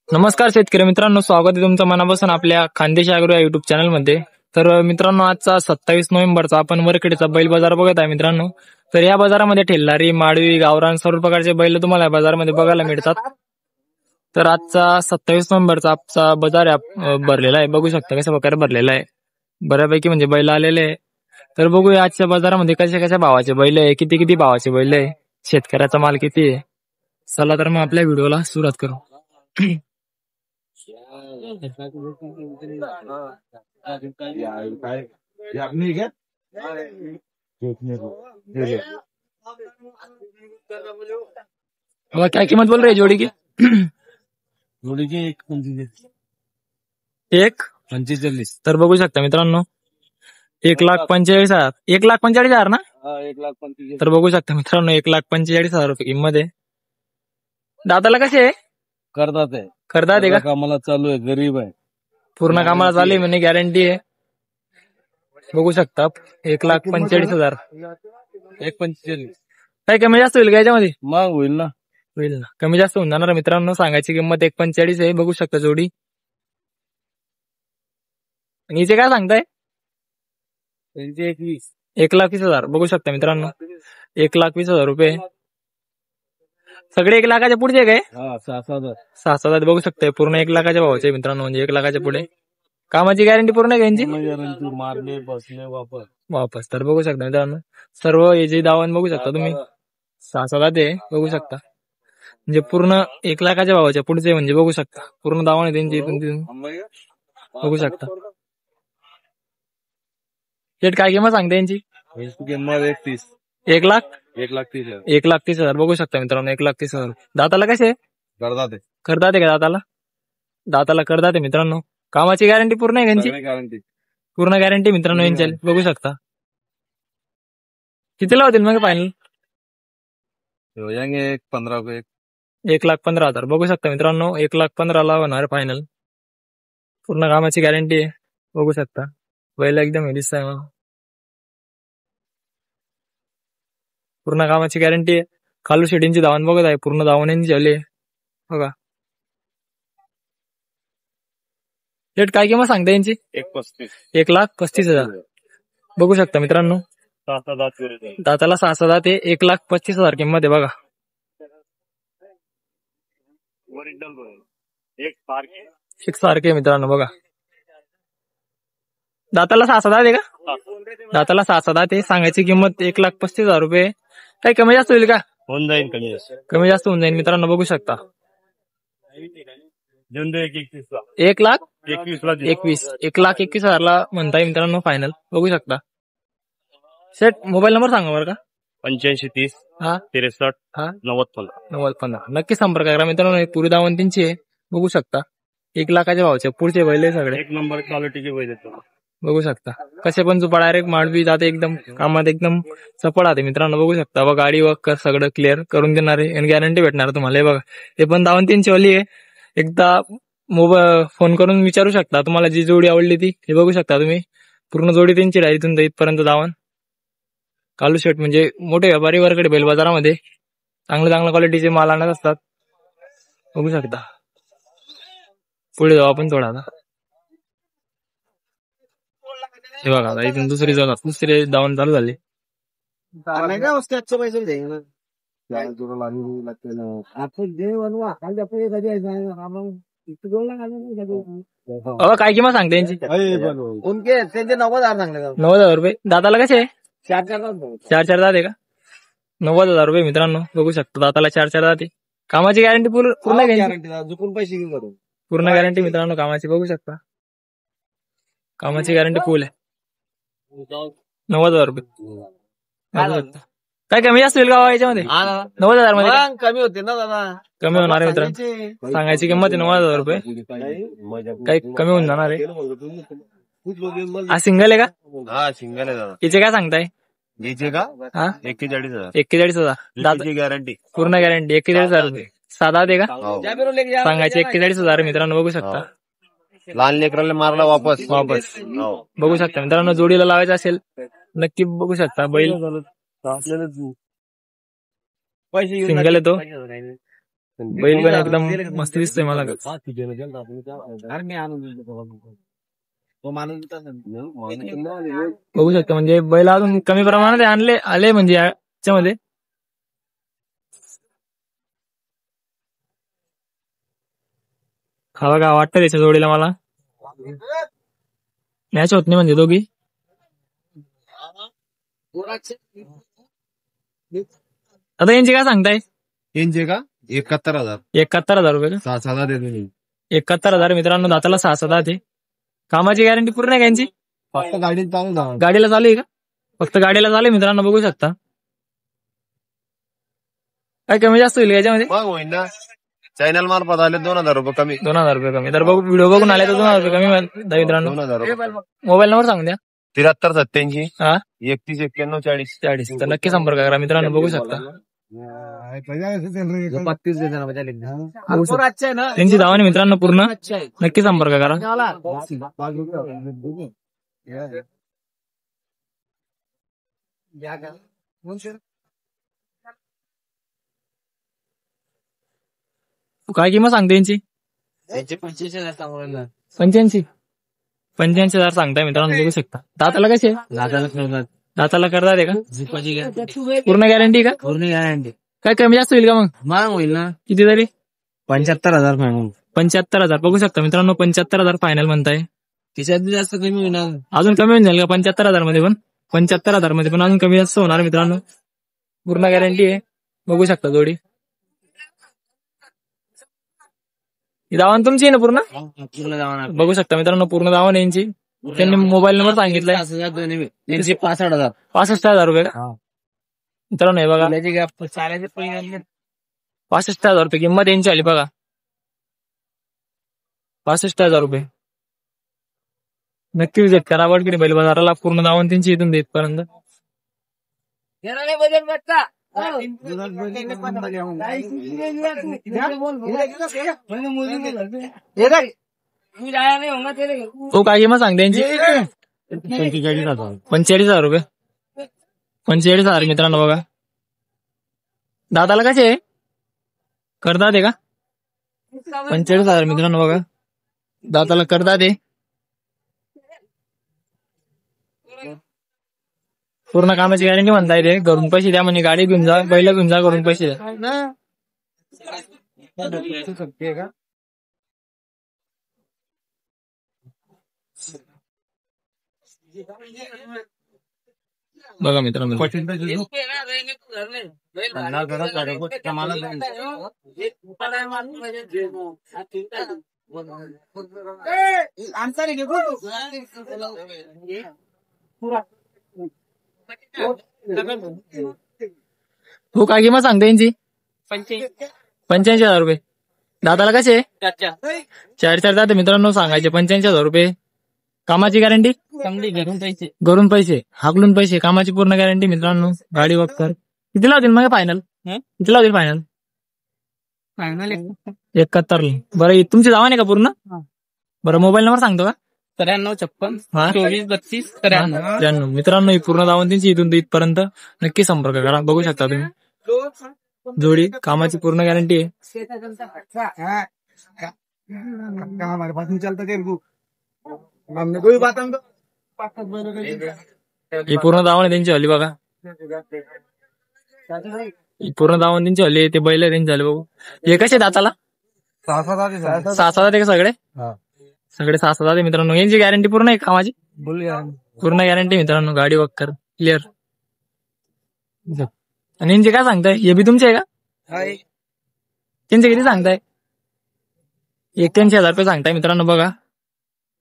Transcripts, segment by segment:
नमस्कार शेतकरी मित्रांनो, स्वागत आहे तुमचं मनापासून आपल्या खानदेश ॲग्रो या युट्यूब चॅनलमध्ये। तर मित्रांनो, आजचा 27 नोव्हेंबरचा आपण वरखेडचा बैल बाजार बघत आहे मित्रांनो। तर या बाजारामध्ये ठेल्लारी, माडवी, गावरान सर्व प्रकारचे बैल तुम्हाला या बाजारामध्ये बघायला मिळतात। तर आजचा 27 नोव्हेंबरचा आजचा बाजार भरलेला आहे, बघू शकता कशा प्रकारे भरलेला आहे। बऱ्यापैकी म्हणजे बैल आलेले आहे। तर बघूया आजच्या बाजारामध्ये कशा कशा भावाचे बैल आहे, किती किती भावाचे बैल आहे, शेतकऱ्याचा माल किती आहे। चला तर मग आपल्या व्हिडिओला सुरुवात करू। क्या कीमत बोल रहे जोड़ी की? जोड़ी की 1:45 तर बघू शकता मित्रांनो, 1,45,000 1,45,000 ना। 1,45,000 तर बघू शकता मित्रांनो, 1,45,000 रुपये किंमत आहे। दाताला कसे आहे? करतात आहे का? कामाला चालू आहे, गरीब आहे, पूर्ण कामाला चालू आहे म्हणे, गॅरंटी आहे। बघू शकता 1,45,000 1,45,000 काय कमी जास्त होईल का याच्यामध्ये? मग होईल ना, कमी जास्त होऊन जाणार मित्रांनो। सांगायची किंमत 1,45 आहे, बघू शकता जोडी। आणि हिचे काय सांगताय? त्यांचे 21 1,20,000 बघू शकता मित्रांनो, 1,20,000 रुपये। सगळे 1 लाखाच्या पुढचे काय? 6,000 बघू शकता, पूर्ण 1 लाखाच्या भावाचे मित्रांनो, म्हणजे 1 लाखाच्या पुढे। कामाची गॅरंटी पूर्ण आहे का यांची? मारणे बसणे वापस तर बघू शकता मित्रांनो, सर्व हे जे दावण बघू शकता तुम्ही, 6,000 ते बघू शकता, म्हणजे पूर्ण 1 लाखाच्या भावाच्या पुढचे, म्हणजे बघू शकता पूर्ण दावण आहे त्यांची इथून तिथून, बघू शकता। शेट काय किंमत सांगते यांची? 31 1 लाख 1,30,000 1,30,000 बघू शकता मित्रांनो, 1,30,000। दाताला कसे करतात आहे का? दाताला करतात आहे मित्रांनो। कामाची गॅरंटी पूर्ण आहे यांची? गॅरंटी पूर्ण गॅरंटी मित्रांनो यांची, बघू शकता। कितीला होतील मग फायनल? 15 1,15,000 बघू शकता मित्रांनो, 1,15,000 होणार फायनल। पूर्ण कामाची गॅरंटी आहे, बघू शकता। बैल एकदम दिसत आहे, पूर्ण कामाची गॅरंटी आहे। खालू शेडींची धावण बघत आहे, पूर्ण धावण यांची झाली आहे बघा। रेट काय किंमत सांगता यांची? 1,35,000 बघू शकता मित्रांनो। दाताला 6,000 ते 1,35,000 किंमत आहे बघा। एक सारखे मित्रांनो बघा। दाताला 6,000 आहे का? दाताला 6,000 ते सांगायची किंमत 1,35,000 रुपये। काही कमी जास्त होईल का? होऊन जाईल, कमी जास्त होऊन जाईल मित्रांनो, बघू शकता। 1,21,000 म्हणताय मित्रांनो फायनल, बघू शकता। सेट मोबाईल नंबर सांगा बरं का? 8530 63 9015 नक्की संपर्क करा मित्रांनो। पुरी दावण त्यांची आहे, बघू शकता। 1 लाखाच्या भावाचे पुढचे बैल सगळे, 1 नंबर क्वालिटीचे बैल आहेत बघू शकता। कसे पण चुपा डायरेक्ट मांडवी जाते, एकदम कामात एकदम चपळ आहे मित्रांनो, बघू शकता। बघा गाडी वगैरे सगळं क्लिअर करून देणारे आणि गॅरंटी भेटणार तुम्हाला। हे बघा, हे पण दावण त्यांची वाली आहे। एकदा मोबाईल फोन करून विचारू शकता, तुम्हाला जी जोडी आवडली ती। हे बघू शकता तुम्ही, पूर्ण जोडी त्यांची राहील इथून इथपर्यंत दावण। कालू शेट म्हणजे मोठे व्यापारी वरकडे बैल बाजारामध्ये चांगल्या क्वालिटीचे माल आणत असतात, बघू शकता। पुढे जाऊ आपण थोडा आता। हे बघा इथून दुसरी दावण चालू झाली। काय किंमत सांगते यांची? त्यांचे 90,000 सांगले, 90,000 रुपये। दाताला कसे? 4 दात आहे का? 90,000 रुपये मित्रांनो, बघू शकता। दाताला 4 दात आहे। कामाची गॅरंटी पूर्ण पैसे घेऊन पूर्ण गॅरंटी मित्रांनो कामाची, बघू शकता। कामाची गॅरंटी फुल आहे, 90,000 रुपये बघू शकता। काय कमी जास्त होईल का याच्यामध्ये? 90,000 मध्ये कमी होते ना दादा, कमी होणार आहे मित्रांनो। सांगायची किंमत आहे 90,000 रुपये, काही कमी होऊन जाणार आहे। हा सिंगल आहे का? हा सिंगल आहे दादा। हिचे काय सांगताय? घ्यायचे का? 41,000 41,000 गॅरंटी, पूर्ण गॅरंटी। 41,000 रुपये। साधा आहे का? सांगायचे 41,000 मित्रांनो, बघू शकता। लहान लेकराला मारला वापस बघू शकता मित्रांनो। जोडीला लावायचं असेल नक्की बघू शकता बैल, पैसे सिंगल आहे तो। बैल पण एकदम मस्त दिसतोय मला. बघू शकता म्हणजे बैल अजून कमी प्रमाणात आले म्हणजे याच्यामध्ये. हा बघा वाटतं त्याच्या जोडीला मला मॅच होत नाही म्हणजे दोघी. आता यांची काय सांगताय? यांचे का 71,000. 71,000 रुपये का? 6,000 देतो. 71,000 मित्रांनो. दाताला 6 ते. कामाची गॅरंटी पूर्ण आहे का यांची? फक्त गाडीत चालू गाडीला चालू आहे का? फक्त गाडीला चालू आहे मित्रांनो. बघू शकता काय कमी जास्त होईल याच्यामध्ये? मग होईल ना. चॅनल मार्फत आले 2,000 रुपये कमी. 2,000 रुपये कमी. तर बघू व्हिडिओ बघून आले तर 2,000 रुपये कमी मित्रांनो. 2,000 रुपये. मोबाईल नंबर सांगून द्या. 7387 हा 3191 40. तर नक्की संपर्क करा मित्रांनो. बघू शकता त्यांची धावणे मित्रांनो पूर्ण. नक्की संपर्क करा. काय किंमत सांगते यांची? 85,000 सांगताय मित्रांनो. बघू शकता. दाताला कसे? दाताला करतात आहे का? पूर्ण गॅरंटी का? पूर्ण गॅरंटी. काय कमी जास्त होईल का मग? महाग होईल ना. किती तरी? 75,000 फायनल. 75,000. बघू शकता मित्रांनो 75,000 फायनल म्हणताय. त्याच्यात जास्त कमी होईल. अजून कमी होऊन जाईल का 75,000 मध्ये पण? 75,000 मध्ये पण अजून कमी जास्त होणार मित्रांनो. पूर्ण गॅरंटी आहे. बघू शकता जोडी. दावण तुमची आहे ना पूर्ण? बघू शकता मित्रांनो पूर्ण दावण यांची. त्यांनी मोबाईल नंबर सांगितलाय. 65,000. 65,000 रुपये का मित्रांनो? हे बघा 65,000 रुपये किंमत यांची आली बघा. 65,000 रुपये. नक्की विजिट करा वडगिरी बैल बाजाराला. पूर्ण दावण त्यांची इथून देत पर्यंत. तो काय किंमत सांगते यांची? 45,000 रुपये. 45,000 मित्रांनो बघा. दादाला कसे आहे? करतात आहे का? 45,000 मित्रांनो बघा. दाताला करतात आहे. पूर्ण कामाची गॅरंटी म्हणता येते. घरून पैसे द्या म्हणजे गाडी घेऊन जा, बैल घेऊन जा, घरून पैसे द्या. बघा मित्रांनो हो काय किंमत सांगते यांची? 85,000 रुपये. दादाला कसे? 4 दादा मित्रांनो सांगायचे 85,000 रुपये. कामाची गॅरंटी? घरून पैसे हाकलून पैसे. कामाची पूर्ण गॅरंटी मित्रांनो. गाडी वगैरे किती लावतील मग फायनल? किती लावतील फायनल? 71. बरं तुमची जावा नाही का पूर्ण? बरं मोबाईल नंबर सांगतो का? 9356243293. मित्रांनो ही पूर्ण दावण त्यांची इथून इथपर्यंत. नक्की संपर्क करा. बघू शकता तुम्ही जोडी. कामाची पूर्ण गॅरंटी आहे. ही पूर्ण दावण त्यांची हल्ली बघा. ही पूर्ण दावण त्यांची हल्ली. ते बैल त्यांची झाले बघू. हे कसे दाताला? 6,000 ते सगळे? सगळे 6,000 मित्रांनो. यांची गॅरंटी पूर्ण आहे कामाची? पूर्ण गॅरंटी मित्रांनो. गाडी वक्कर क्लिअर. आणि यांचे काय सांगताय? हे बी तुमचे आहे का? त्यांचे किती सांगताय? 81,000 रुपये सांगताय मित्रांनो बघा.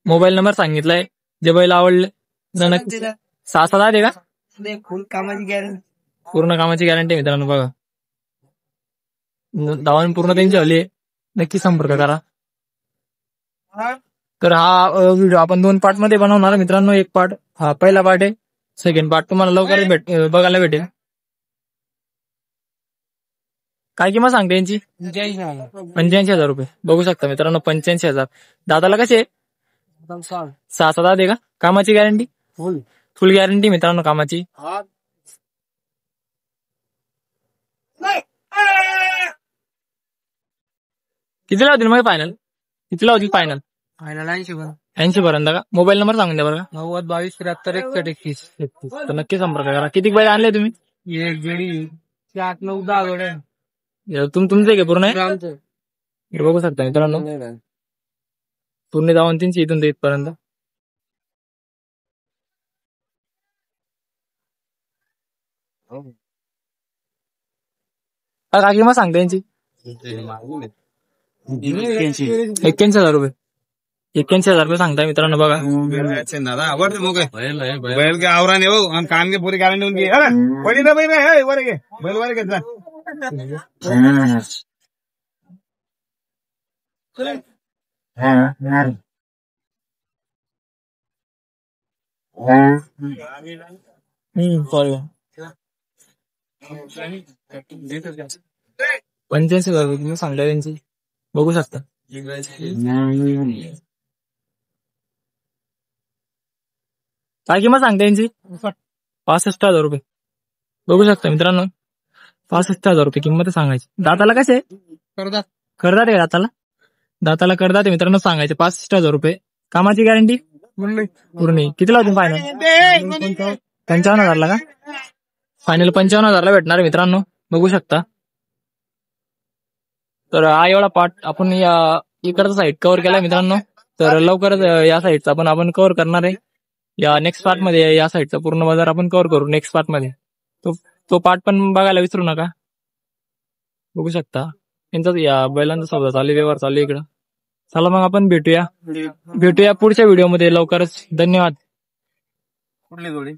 मोबाईल नंबर सांगितलाय. जे बैल आवडले 6,000 आहे का? फुल कामाची गॅरंटी. पूर्ण कामाची गॅरंटी मित्रांनो बघा. दावण पूर्ण त्यांची हल्ली आहे. नक्की संपर्क करा. तर हा व्हिडिओ आपण 2 पार्ट मध्ये बनवणार मित्रांनो. एक पार्ट हा पहिला पार्ट आहे. सेकंड पार्ट तुम्हाला लवकरच बघायला भेटेल. काय किंमत सांगते यांची? 85,000 रुपये. बघू शकता मित्रांनो 85,000. दादाला कसे? 6,000 आहे का? कामाची गॅरंटी? फुल गॅरंटी मित्रांनो कामाची. कितीला होतील मग फायनल? कितीला होतील फायनल? फायनल 80 पर्यंत का? मोबाईल नंबर सांगून द्या बरं का. 90 22 73 61 31. तर नक्की संपर्क करा. किती बैल आणले तुम्ही? एक जोडी 8 9 10 जोड्या तुमचे का पूर्ण आहे? आमचं हे बघू शकता मित्रांनो, पूर्ण जाऊन तीनशे इथून ते इथपर्यंत. काय किंमत सांगता यांची? 81,000 रुपये. 81,000 रुपये सांगताय मित्रांनो बघा. दादा आवडते मग बैल के आवराने हो आणि कान के पुरी कारण घेऊन घे पडी ना बैल वर घे बैल वर घे जा. सॉरी. 85,000 रुपये तुम्ही सांगताय त्यांची, बघू शकता. काय किंमत सांगता यांची? 65,000 रुपये. बघू शकता मित्रांनो, 65,000 रुपये किंमत सांगायची. दाताला कसे? करतात करदात आहे दाताला. दाताला करदात आहे मित्रांनो, सांगायचे 65,000 रुपये. कामाची गॅरंटी पूर्ण. कितीला होती फायनल? 55,000 ला का? फायनल 55,000 ला भेटणार आहे मित्रांनो, बघू शकता. तर हा एवढा पार्ट आपण या इकडचा साईड कव्हर केला मित्रांनो. तर लवकरच या साईडचा आपण कव्हर करणार आहे. या नेक्स्ट पार्ट मध्ये या साईडचा पूर्ण बाजार आपण कव्हर करू नेक्स्ट पार्ट मध्ये. तो पार्ट पण बघायला विसरू नका. बघू शकता यांचा या बैलांचा सौदा चालू आहे, व्यवहार चालू आहे इकडं. चला मग आपण भेटूया पुढच्या व्हिडिओमध्ये लवकरच. धन्यवाद. कुठली जोडी?